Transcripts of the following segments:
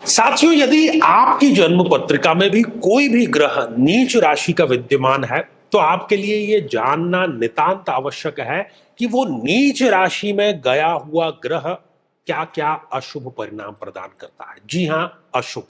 साथियों, यदि आपकी जन्म पत्रिका में भी कोई भी ग्रह नीच राशि का विद्यमान है, तो आपके लिए यह जानना नितांत आवश्यक है कि वो नीच राशि में गया हुआ ग्रह क्या क्या अशुभ परिणाम प्रदान करता है। जी हां, अशुभ।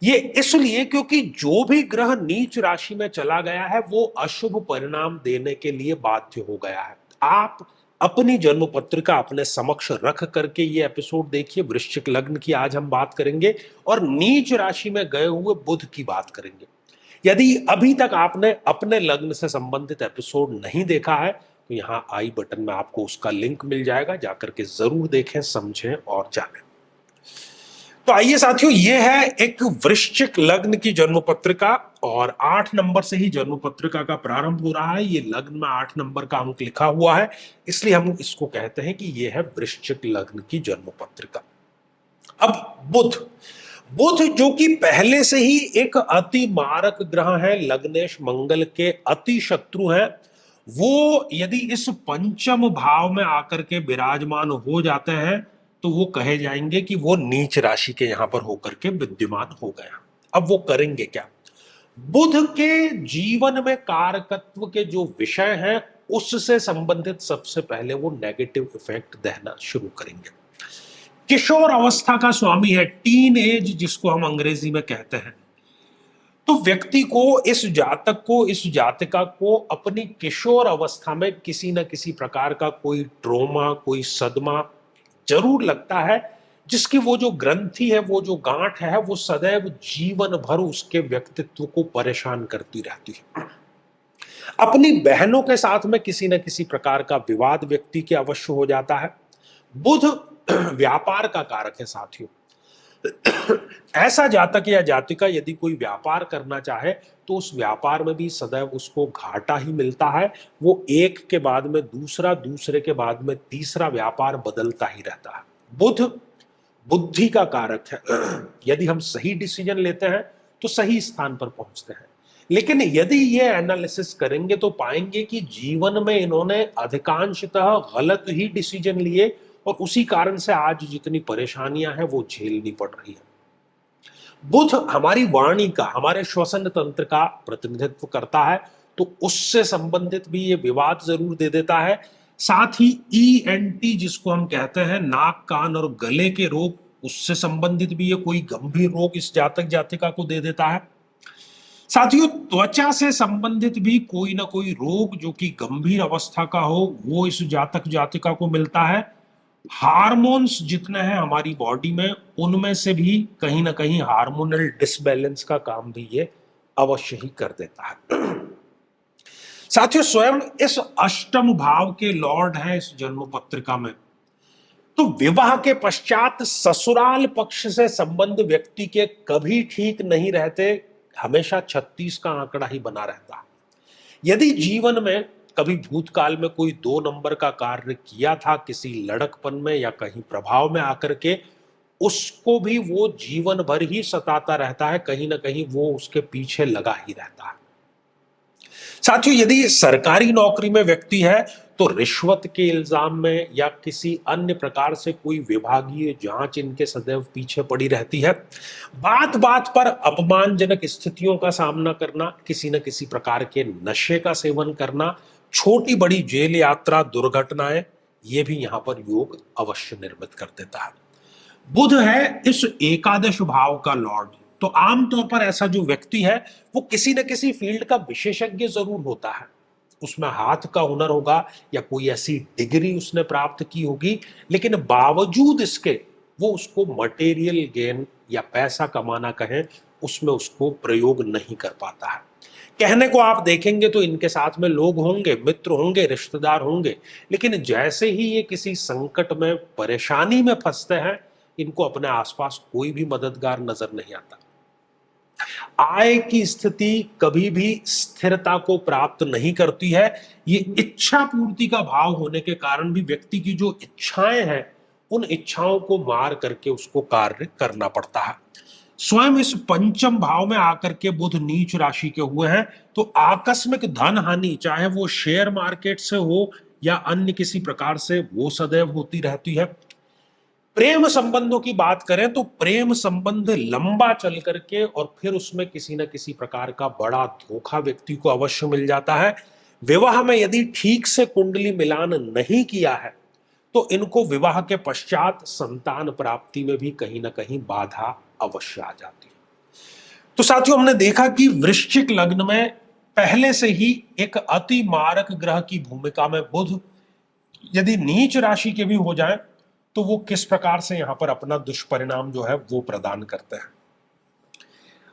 ये इसलिए क्योंकि जो भी ग्रह नीच राशि में चला गया है वो अशुभ परिणाम देने के लिए बाध्य हो गया है। आप अपनी जन्म पत्रिका अपने समक्ष रख करके ये एपिसोड देखिए। वृश्चिक लग्न की आज हम बात करेंगे और नीच राशि में गए हुए बुध की बात करेंगे। यदि अभी तक आपने अपने लग्न से संबंधित एपिसोड नहीं देखा है तो यहाँ आई बटन में आपको उसका लिंक मिल जाएगा, जाकर के जरूर देखें, समझें और जानें। तो आइए साथियों, ये है एक वृश्चिक लग्न की जन्म पत्रिका और 8 नंबर से ही जन्म पत्रिका का प्रारंभ हो रहा है। ये लग्न में 8 नंबर का अंक लिखा हुआ है, इसलिए हम इसको कहते हैं कि ये है वृश्चिक लग्न की जन्म पत्रिका। अब बुध, बुध जो कि पहले से ही एक अति मारक ग्रह है, लग्नेश मंगल के अति शत्रु हैं, वो यदि इस पंचम भाव में आकर के विराजमान हो जाते हैं तो वो कहे जाएंगे कि वो नीच राशि के यहां पर होकर के विद्यमान हो गया। अब वो करेंगे क्या? बुध के जीवन में कारकत्व के जो विषय हैं उससे संबंधित सबसे पहले वो नेगेटिव इफेक्ट देना शुरू करेंगे। किशोर अवस्था का स्वामी है, टीन एज जिसको हम अंग्रेजी में कहते हैं। तो व्यक्ति को, इस जातक को, इस जातिका को अपनी किशोर अवस्था में किसी न किसी प्रकार का कोई ट्रोमा, कोई सदमा जरूर लगता है, जिसकी वो जो ग्रंथि है, वो जो गांठ है, वो सदैव जीवन भर उसके व्यक्तित्व को परेशान करती रहती है। अपनी बहनों के साथ में किसी न किसी प्रकार का विवाद व्यक्ति के अवश्य हो जाता है। बुध व्यापार का कारक है साथियों। ऐसा जातक या जातिका यदि कोई व्यापार करना चाहे तो उस व्यापार में भी सदैव उसको घाटा ही मिलता है। वो एक के बाद में दूसरा, दूसरे के बाद में तीसरा व्यापार बदलता ही रहता है। बुध बुद्धि का कारक है। यदि हम सही डिसीजन लेते हैं तो सही स्थान पर पहुंचते हैं, लेकिन यदि ये एनालिसिस करेंगे तो पाएंगे कि जीवन में इन्होंने अधिकांशतः गलत ही डिसीजन लिए और उसी कारण से आज जितनी परेशानियां हैं वो झेलनी पड़ रही है। बुध हमारी वाणी का, हमारे श्वसन तंत्र का प्रतिनिधित्व करता है, तो उससे संबंधित भी ये विवाद जरूर दे देता है। साथ ही ENT जिसको हम कहते हैं, नाक, कान और गले के रोग, उससे संबंधित भी ये कोई गंभीर रोग इस जातक जातिका को दे देता है। साथियों, त्वचा से संबंधित भी कोई ना कोई रोग जो कि गंभीर अवस्था का हो वो इस जातक जातिका को मिलता है। हार्मोन्स जितने हैं हमारी बॉडी में, उनमें से भी कहीं ना कहीं हार्मोनल डिसबैलेंस का काम भी ये अवश्य ही कर देता है। साथियों, स्वयं इस अष्टम भाव के लॉर्ड हैं इस जन्म पत्रिका में, तो विवाह के पश्चात ससुराल पक्ष से संबंध व्यक्ति के कभी ठीक नहीं रहते, हमेशा 36 का आंकड़ा ही बना रहता है। यदि जीवन में कभी भूतकाल में कोई 2 नंबर का कार्य किया था किसी लड़कपन में या कहीं प्रभाव में आकर के, उसको भी वो जीवन भर ही सताता रहता है, कहीं ना कहीं वो उसके पीछे लगा ही रहता है। साथियों, यदि सरकारी नौकरी में व्यक्ति है तो रिश्वत के इल्जाम में या किसी अन्य प्रकार से कोई विभागीय जांच इनके सदैव पीछे पड़ी रहती है। बात बात पर अपमानजनक स्थितियों का सामना करना, किसी न किसी प्रकार के नशे का सेवन करना, छोटी बड़ी जेल यात्रा, दुर्घटनाएं, ये भी यहां पर योग अवश्य निर्मित कर देता है। बुध है इस एकादश भाव का लॉर्ड, तो आमतौर पर ऐसा जो व्यक्ति है वो किसी न किसी फील्ड का विशेषज्ञ जरूर होता है। उसमें हाथ का हुनर होगा या कोई ऐसी डिग्री उसने प्राप्त की होगी, लेकिन बावजूद इसके वो उसको मटेरियल गेन या पैसा कमाना कहें, उसमें उसको प्रयोग नहीं कर पाता है। कहने को आप देखेंगे तो इनके साथ में लोग होंगे, मित्र होंगे, रिश्तेदार होंगे, लेकिन जैसे ही ये किसी संकट में, परेशानी में फंसते हैं, इनको अपने आसपास कोई भी मददगार नजर नहीं आता। आय की स्थिति कभी भी स्थिरता को प्राप्त नहीं करती है। ये इच्छा पूर्ति का भाव होने के कारण भी व्यक्ति की जो इच्छाएं हैं, उन इच्छाओं को मार करके उसको कार्य करना पड़ता है। स्वयं इस पंचम भाव में आकर के बुध नीच राशि के हुए हैं, तो आकस्मिक धन हानि, चाहे वो शेयर मार्केट से हो या अन्य किसी प्रकार से, वो सदैव होती रहती है। प्रेम संबंधों की बात करें तो प्रेम संबंध लंबा चल करके और फिर उसमें किसी न किसी प्रकार का बड़ा धोखा व्यक्ति को अवश्य मिल जाता है। विवाह में यदि ठीक से कुंडली मिलान नहीं किया है तो इनको विवाह के पश्चात संतान प्राप्ति में भी कहीं ना कहीं बाधा अवश्य आ जाती है। तो साथियों, हमने देखा कि वृश्चिक लग्न में पहले से ही एक अति मारक ग्रह की भूमिका में बुध यदि नीच राशि के भी हो जाए तो वो किस प्रकार से यहां पर अपना दुष्परिणाम जो है वो प्रदान करते हैं।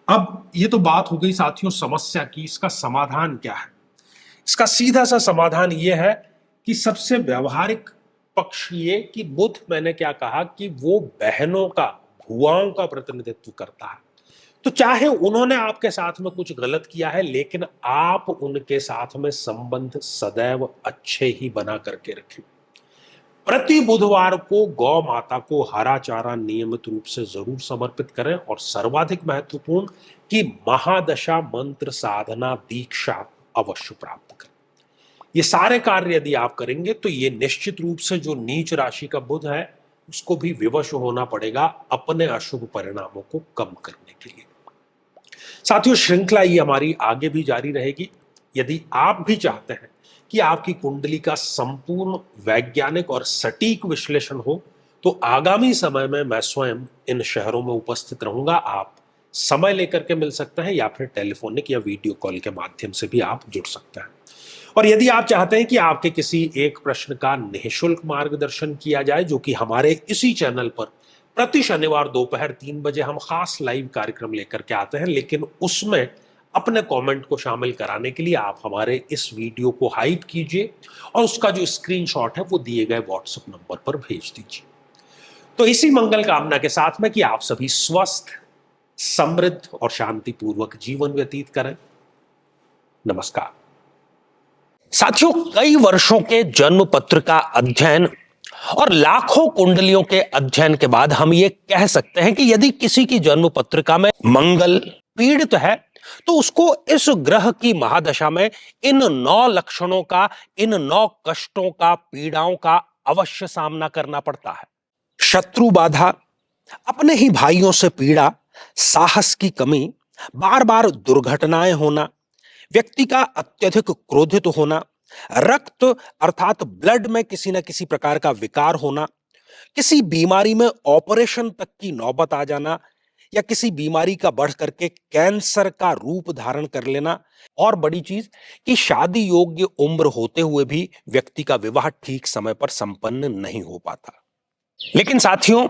अब ये तो बात हो गई साथियों समस्या की, इसका समाधान क्या है। इसका सीधा सा समाधान ये है कि सबसे व्यवहारिक पक्ष ये कि बुध, मैंने क्या कहा कि वो बहनों का, भुआओं का प्रतिनिधित्व करता है। तो चाहे उन्होंने आपके साथ में कुछ गलत किया है लेकिन आप उनके साथ में संबंध सदैव अच्छे ही बना करके रखें। प्रति बुधवार को गौ माता को हरा चारा नियमित रूप से जरूर समर्पित करें और सर्वाधिक महत्वपूर्ण कि महादशा मंत्र साधना दीक्षा अवश्य प्राप्त करें। ये सारे कार्य यदि आप करेंगे तो ये निश्चित रूप से जो नीच राशि का बुध है उसको भी विवश होना पड़ेगा अपने अशुभ परिणामों को कम करने के लिए। साथियों, श्रृंखला ये हमारी आगे भी जारी रहेगी। यदि आप भी चाहते हैं कि आपकी कुंडली का संपूर्ण वैज्ञानिक और सटीक विश्लेषण हो तो आगामी समय में मैं स्वयं इन शहरों में उपस्थित रहूंगा। आप समय लेकर के मिल सकते हैं या फिर टेलीफोनिक या वीडियो कॉल के माध्यम से भी आप जुड़ सकते हैं। और यदि आप चाहते हैं कि आपके किसी एक प्रश्न का निःशुल्क मार्गदर्शन किया जाए, जो कि हमारे इसी चैनल पर प्रति शनिवार दोपहर 3 बजे हम खास लाइव कार्यक्रम लेकर के आते हैं, लेकिन उसमें अपने कमेंट को शामिल कराने के लिए आप हमारे इस वीडियो को हाइप कीजिए और उसका जो स्क्रीनशॉट है वो दिए गए व्हाट्सएप नंबर पर भेज दीजिए। तो इसी मंगल कामना के साथ में कि आप सभी स्वस्थ, समृद्ध और शांतिपूर्वक जीवन व्यतीत करें। नमस्कार साथियों, कई वर्षों के जन्म पत्र का अध्ययन और लाखों कुंडलियों के अध्ययन के बाद हम ये कह सकते हैं कि यदि किसी की जन्म पत्रिका में मंगल पीड़ित है तो उसको इस ग्रह की महादशा में इन 9 लक्षणों का, इन 9 कष्टों का, पीड़ाओं का अवश्य सामना करना पड़ता है। शत्रु बाधा, अपने ही भाइयों से पीड़ा, साहस की कमी, बार बार दुर्घटनाएं होना, व्यक्ति का अत्यधिक क्रोधित होना, रक्त अर्थात ब्लड में किसी न किसी प्रकार का विकार होना, किसी बीमारी में ऑपरेशन तक की नौबत आ जाना या किसी बीमारी का बढ़ करके कैंसर का रूप धारण कर लेना, और बड़ी चीज कि शादी योग्य उम्र होते हुए भी व्यक्ति का विवाह ठीक समय पर संपन्न नहीं हो पाता। लेकिन साथियों,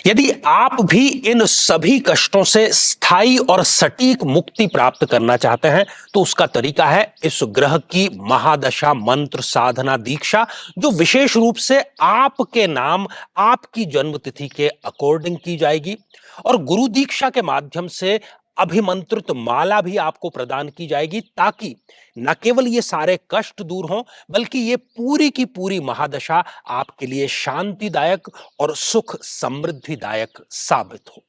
यदि आप भी इन सभी कष्टों से स्थायी और सटीक मुक्ति प्राप्त करना चाहते हैं तो उसका तरीका है इस ग्रह की महादशा मंत्र साधना दीक्षा, जो विशेष रूप से आपके नाम, आपकी जन्मतिथि के अकॉर्डिंग की जाएगी और गुरु दीक्षा के माध्यम से अभिमंत्रित माला भी आपको प्रदान की जाएगी, ताकि न केवल ये सारे कष्ट दूर हों बल्कि ये पूरी की पूरी महादशा आपके लिए शांतिदायक और सुख समृद्धिदायक साबित हो।